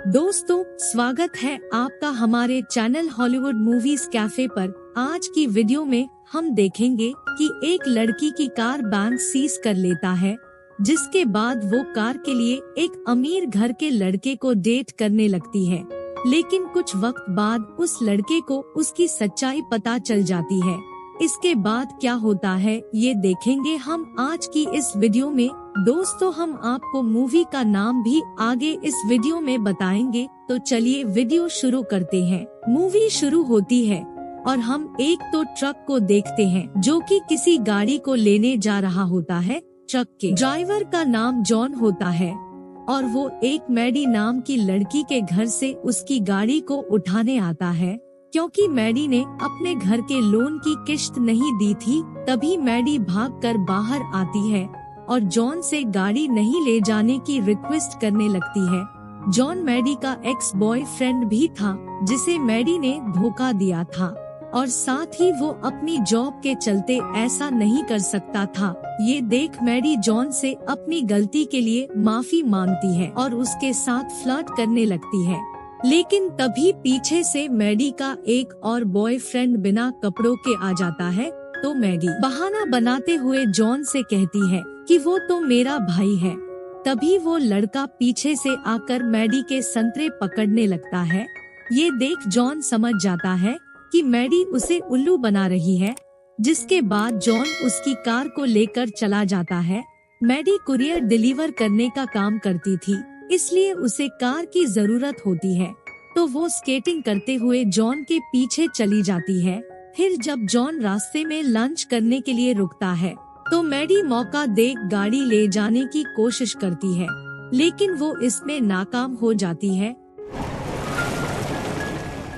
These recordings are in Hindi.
दोस्तों, स्वागत है आपका हमारे चैनल हॉलीवुड मूवीज कैफे पर। आज की वीडियो में हम देखेंगे कि एक लड़की की कार बैंक सीज कर लेता है, जिसके बाद वो कार के लिए एक अमीर घर के लड़के को डेट करने लगती है। लेकिन कुछ वक्त बाद उस लड़के को उसकी सच्चाई पता चल जाती है। इसके बाद क्या होता है ये देखेंगे हम आज की इस वीडियो में। दोस्तों, हम आपको मूवी का नाम भी आगे इस वीडियो में बताएंगे, तो चलिए वीडियो शुरू करते हैं। मूवी शुरू होती है और हम एक तो ट्रक को देखते हैं जो कि किसी गाड़ी को लेने जा रहा होता है। ट्रक के ड्राइवर का नाम जॉन होता है और वो एक मैडी नाम की लड़की के घर से उसकी गाड़ी को उठाने आता है। क्योंकि मैडी ने अपने घर के लोन की किश्त नहीं दी थी, तभी मैडी भागकर बाहर आती है और जॉन से गाड़ी नहीं ले जाने की रिक्वेस्ट करने लगती है। जॉन मैडी का एक्स बॉयफ्रेंड भी था, जिसे मैडी ने धोखा दिया था और साथ ही वो अपनी जॉब के चलते ऐसा नहीं कर सकता था। ये देख मैडी जॉन से अपनी गलती के लिए माफी मांगती है और उसके साथ फ्लर्ट करने लगती है। लेकिन तभी पीछे से मैडी का एक और बॉयफ्रेंड बिना कपड़ों के आ जाता है, तो मैडी बहाना बनाते हुए जॉन से कहती है कि वो तो मेरा भाई है। तभी वो लड़का पीछे से आकर मैडी के संतरे पकड़ने लगता है। ये देख जॉन समझ जाता है कि मैडी उसे उल्लू बना रही है, जिसके बाद जॉन उसकी कार को लेकर चला जाता है। मैडी कुरियर डिलीवर करने का काम करती थी, इसलिए उसे कार की जरूरत होती है, तो वो स्केटिंग करते हुए जॉन के पीछे चली जाती है। फिर जब जॉन रास्ते में लंच करने के लिए रुकता है, तो मैडी मौका देख गाड़ी ले जाने की कोशिश करती है, लेकिन वो इसमें नाकाम हो जाती है।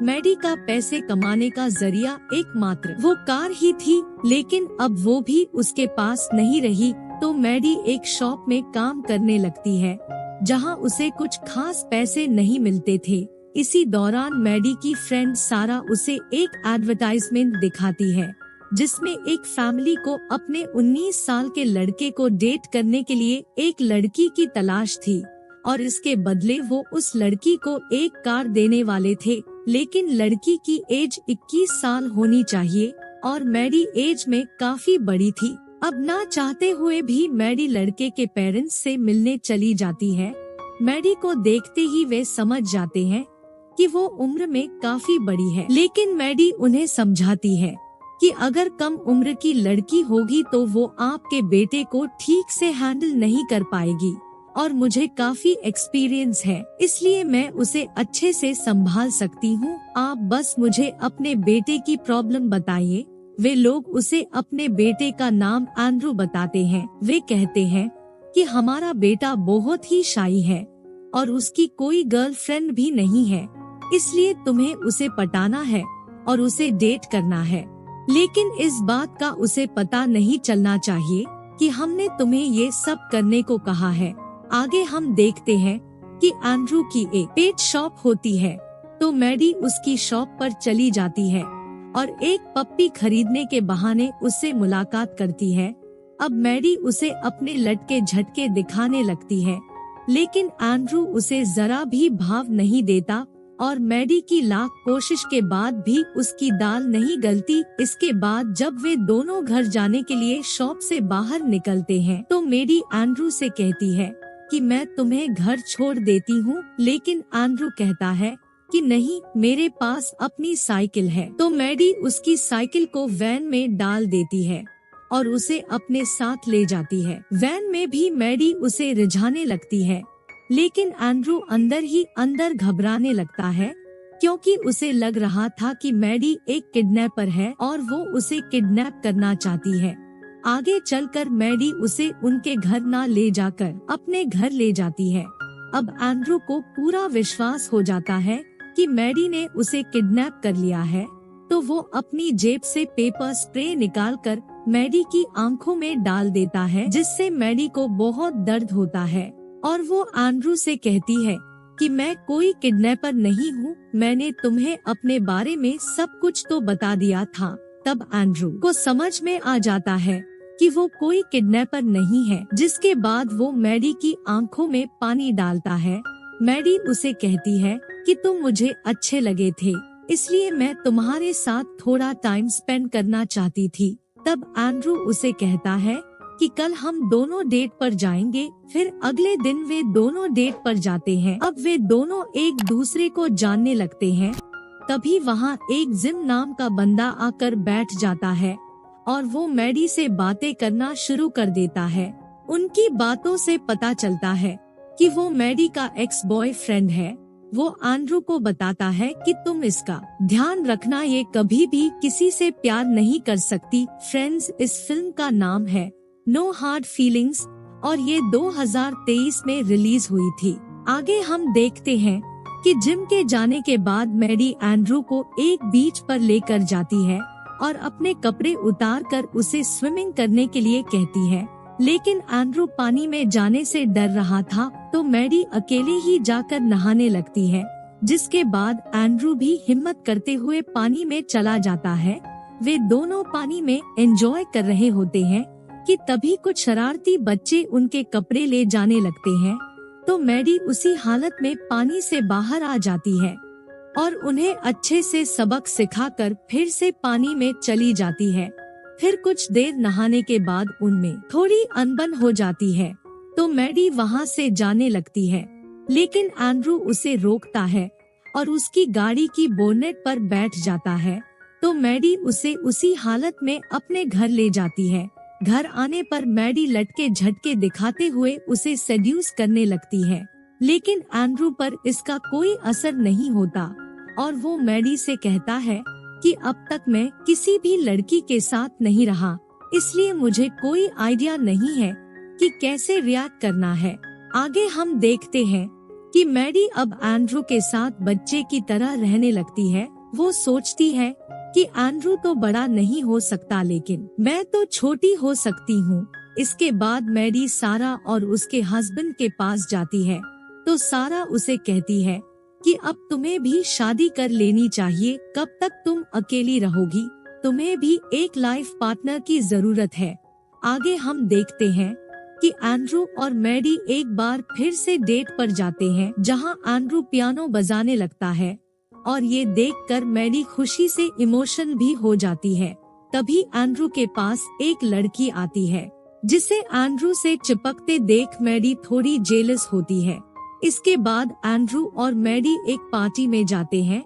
मैडी का पैसे कमाने का जरिया एकमात्र वो कार ही थी, लेकिन अब वो भी उसके पास नहीं रही, तो मैडी एक शॉप में काम करने लगती है, जहां उसे कुछ खास पैसे नहीं मिलते थे। इसी दौरान मैडी की फ्रेंड सारा उसे एक एडवर्टाइजमेंट दिखाती है, जिसमें एक फैमिली को अपने 19 साल के लड़के को डेट करने के लिए एक लड़की की तलाश थी और इसके बदले वो उस लड़की को एक कार देने वाले थे। लेकिन लड़की की एज 21 साल होनी चाहिए और मैडी एज में काफी बड़ी थी। अब ना चाहते हुए भी मैडी लड़के के पेरेंट्स से मिलने चली जाती है। मैडी को देखते ही वे समझ जाते हैं कि वो उम्र में काफी बड़ी है, लेकिन मैडी उन्हें समझाती है कि अगर कम उम्र की लड़की होगी तो वो आपके बेटे को ठीक से हैंडल नहीं कर पाएगी और मुझे काफी एक्सपीरियंस है, इसलिए मैं उसे अच्छे से संभाल सकती हूँ। आप बस मुझे अपने बेटे की प्रॉब्लम बताइए। वे लोग उसे अपने बेटे का नाम एंड्रू बताते हैं। वे कहते हैं कि हमारा बेटा बहुत ही शाई है और उसकी कोई गर्लफ्रेंड भी नहीं है, इसलिए तुम्हें उसे पटाना है और उसे डेट करना है। लेकिन इस बात का उसे पता नहीं चलना चाहिए कि हमने तुम्हें ये सब करने को कहा है। आगे हम देखते हैं कि एंड्रू की एक पेट शॉप होती है, तो मैडी उसकी शॉप पर चली जाती है और एक पप्पी खरीदने के बहाने उससे मुलाकात करती है। अब मैडी उसे अपने लटके झटके दिखाने लगती है, लेकिन एंड्रू उसे जरा भी भाव नहीं देता और मैडी की लाख कोशिश के बाद भी उसकी दाल नहीं गलती। इसके बाद जब वे दोनों घर जाने के लिए शॉप से बाहर निकलते हैं, तो मैडी एंड्रू से कहती है कि मैं तुम्हें घर छोड़ देती हूँ, लेकिन एंड्रू कहता है कि नहीं, मेरे पास अपनी साइकिल है। तो मैडी उसकी साइकिल को वैन में डाल देती है और उसे अपने साथ ले जाती है। वैन में भी मैडी उसे रिझाने लगती है, लेकिन एंड्रू अंदर ही अंदर घबराने लगता है, क्योंकि उसे लग रहा था कि मैडी एक किडनैपर है और वो उसे किडनैप करना चाहती है। आगे चलकर मैडी उसे उनके घर ना ले जाकर अपने घर ले जाती है। अब एंड्रू को पूरा विश्वास हो जाता है कि मैडी ने उसे किडनैप कर लिया है, तो वो अपनी जेब से पेपर स्प्रे निकालकर मैडी की आंखों में डाल देता है, जिससे मैडी को बहुत दर्द होता है और वो एंड्रू से कहती है कि मैं कोई किडनैपर नहीं हूँ, मैंने तुम्हें अपने बारे में सब कुछ तो बता दिया था। तब एंड्रू को समझ में आ जाता है कि वो कोई किडनैपर नहीं है, जिसके बाद वो मैडी की आंखों में पानी डालता है मैडी उसे कहती है कि तुम मुझे अच्छे लगे थे, इसलिए मैं तुम्हारे साथ थोड़ा टाइम स्पेंड करना चाहती थी। तब एंड्रू उसे कहता है कि कल हम दोनों डेट पर जाएंगे। फिर अगले दिन वे दोनों डेट पर जाते हैं। अब वे दोनों एक दूसरे को जानने लगते हैं। तभी वहाँ एक जिम नाम का बंदा आकर बैठ जाता है और वो मैडी से बातें करना शुरू कर देता है। उनकी बातों से पता चलता है कि वो मैडी का एक्स बॉयफ्रेंड है। वो एंड्रू को बताता है कि तुम इसका ध्यान रखना, ये कभी भी किसी से प्यार नहीं कर सकती। फ्रेंड्स इस फिल्म का नाम है नो हार्ड फीलिंग्स और ये 2023 में रिलीज हुई थी। आगे हम देखते हैं कि जिम के जाने के बाद मैडी एंड्रू को एक बीच पर लेकर जाती है और अपने कपड़े उतारकर उसे स्विमिंग करने के लिए कहती है। लेकिन एंड्रू पानी में जाने से डर रहा था, तो मैडी अकेले ही जाकर नहाने लगती है, जिसके बाद एंड्रू भी हिम्मत करते हुए पानी में चला जाता है। वे दोनों पानी में एंजॉय कर रहे होते हैं कि तभी कुछ शरारती बच्चे उनके कपड़े ले जाने लगते हैं। तो मैडी उसी हालत में पानी से बाहर आ जाती है और उन्हें अच्छे से सबक सिखाकर फिर से पानी में चली जाती है। फिर कुछ देर नहाने के बाद उनमें थोड़ी अनबन हो जाती है, तो मैडी वहाँ से जाने लगती है। लेकिन एंड्रू उसे रोकता है और उसकी गाड़ी की बोनेट पर बैठ जाता है। तो मैडी उसे उसी हालत में अपने घर ले जाती है। घर आने पर मैडी लटके झटके दिखाते हुए उसे सेड्यूस करने लगती है, लेकिन एंड्रू पर इसका कोई असर नहीं होता और वो मैडी से कहता है कि अब तक मैं किसी भी लड़की के साथ नहीं रहा, इसलिए मुझे कोई आइडिया नहीं है कि कैसे रिएक्ट करना है। आगे हम देखते हैं कि मैडी अब एंड्रू के साथ बच्चे की तरह रहने लगती है। वो सोचती है कि एंड्रू तो बड़ा नहीं हो सकता, लेकिन मैं तो छोटी हो सकती हूँ। इसके बाद मैडी सारा और उसके हस्बैंड के पास जाती है, तो सारा उसे कहती है कि अब तुम्हें भी शादी कर लेनी चाहिए। कब तक तुम अकेली रहोगी? तुम्हें भी एक लाइफ पार्टनर की जरूरत है। आगे हम देखते हैं कि एंड्रू और मैडी एक बार फिर से डेट पर जाते हैं, जहां एंड्रू पियानो बजाने लगता है और ये देखकर मैडी खुशी से इमोशन भी हो जाती है। तभी एंड्रू के पास एक लड़की आती है, जिसे एंड्रू से चिपकते देख मैडी थोड़ी जेलस होती है। इसके बाद एंड्रू और मैडी एक पार्टी में जाते हैं।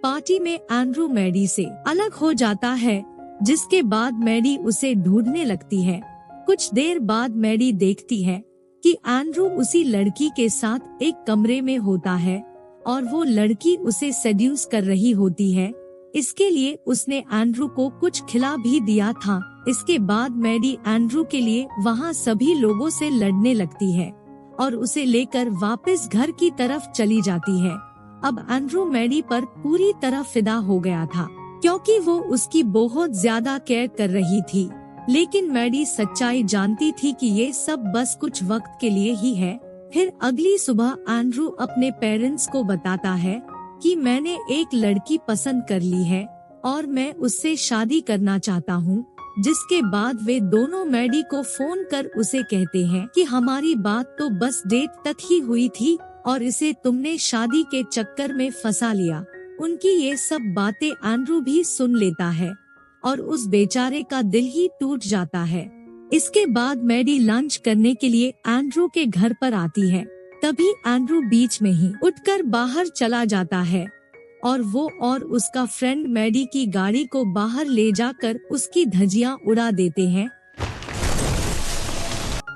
पार्टी में एंड्रू मैडी से अलग हो जाता है, जिसके बाद मैडी उसे ढूंढने लगती है। कुछ देर बाद मैडी देखती है कि एंड्रू उसी लड़की के साथ एक कमरे में होता है और वो लड़की उसे सेड्यूस कर रही होती है। इसके लिए उसने एंड्रू को कुछ खिला भी दिया था। इसके बाद मैडी एंड्रू के लिए वहाँ सभी लोगों से लड़ने लगती है और उसे लेकर वापस घर की तरफ चली जाती है। अब एंड्रू मैडी पर पूरी तरह फिदा हो गया था, क्योंकि वो उसकी बहुत ज्यादा केयर कर रही थी। लेकिन मैडी सच्चाई जानती थी कि ये सब बस कुछ वक्त के लिए ही है। फिर अगली सुबह एंड्रू अपने पेरेंट्स को बताता है कि मैंने एक लड़की पसंद कर ली है और मैं उससे शादी करना चाहता हूँ। जिसके बाद वे दोनों मैडी को फोन कर उसे कहते हैं कि हमारी बात तो बस डेट तक ही हुई थी और इसे तुमने शादी के चक्कर में फंसा लिया। उनकी ये सब बातें एंड्रू भी सुन लेता है और उस बेचारे का दिल ही टूट जाता है। इसके बाद मैडी लंच करने के लिए एंड्रू के घर पर आती है। तभी एंड्रू बीच में ही उठकर बाहर चला जाता है और वो और उसका फ्रेंड मैडी की गाड़ी को बाहर ले जाकर उसकी धज्जियां उड़ा देते हैं।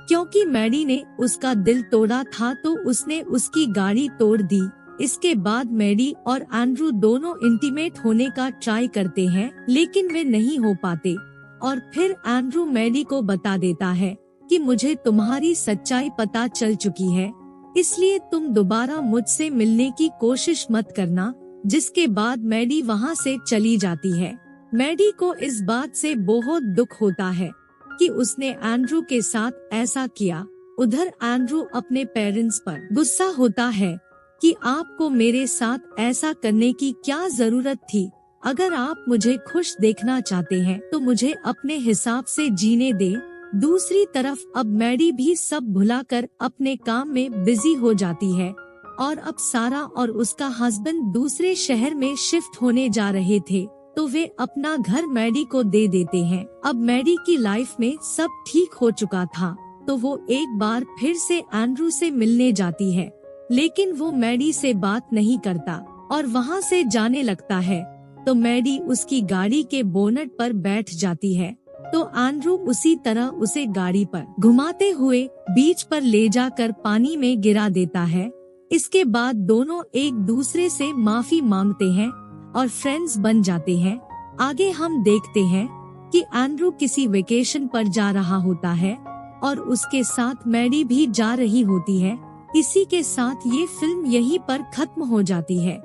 क्योंकि मैडी ने उसका दिल तोड़ा था, तो उसने उसकी गाड़ी तोड़ दी। इसके बाद मैडी और एंड्रू दोनों इंटीमेट होने का ट्राई करते हैं, लेकिन वे नहीं हो पाते। और फिर एंड्रू मैडी को बता देता है कि मुझे तुम्हारी सच्चाई पता चल चुकी है, इसलिए तुम दोबारा मुझसे मिलने की कोशिश मत करना। जिसके बाद मैडी वहाँ से चली जाती है। मैडी को इस बात से बहुत दुख होता है कि उसने एंड्रू के साथ ऐसा किया। उधर एंड्रू अपने पेरेंट्स पर गुस्सा होता है कि आपको मेरे साथ ऐसा करने की क्या जरूरत थी। अगर आप मुझे खुश देखना चाहते हैं तो मुझे अपने हिसाब से जीने दे। दूसरी तरफ अब मैडी भी सब भुलाकर अपने काम में बिजी हो जाती है। और अब सारा और उसका हस्बैंड दूसरे शहर में शिफ्ट होने जा रहे थे, तो वे अपना घर मैडी को दे देते हैं। अब मैडी की लाइफ में सब ठीक हो चुका था, तो वो एक बार फिर से एंड्रू से मिलने जाती है, लेकिन वो मैडी से बात नहीं करता और वहाँ से जाने लगता है। तो मैडी उसकी गाड़ी के बोनट पर बैठ जाती है, तो एंड्रू उसी तरह उसे गाड़ी पर घुमाते हुए बीच पर ले जाकर पानी में गिरा देता है। इसके बाद दोनों एक दूसरे से माफी मांगते हैं और फ्रेंड्स बन जाते हैं। आगे हम देखते हैं कि एंड्रू किसी वेकेशन पर जा रहा होता है और उसके साथ मैडी भी जा रही होती है। इसी के साथ ये फिल्म यहीं पर खत्म हो जाती है।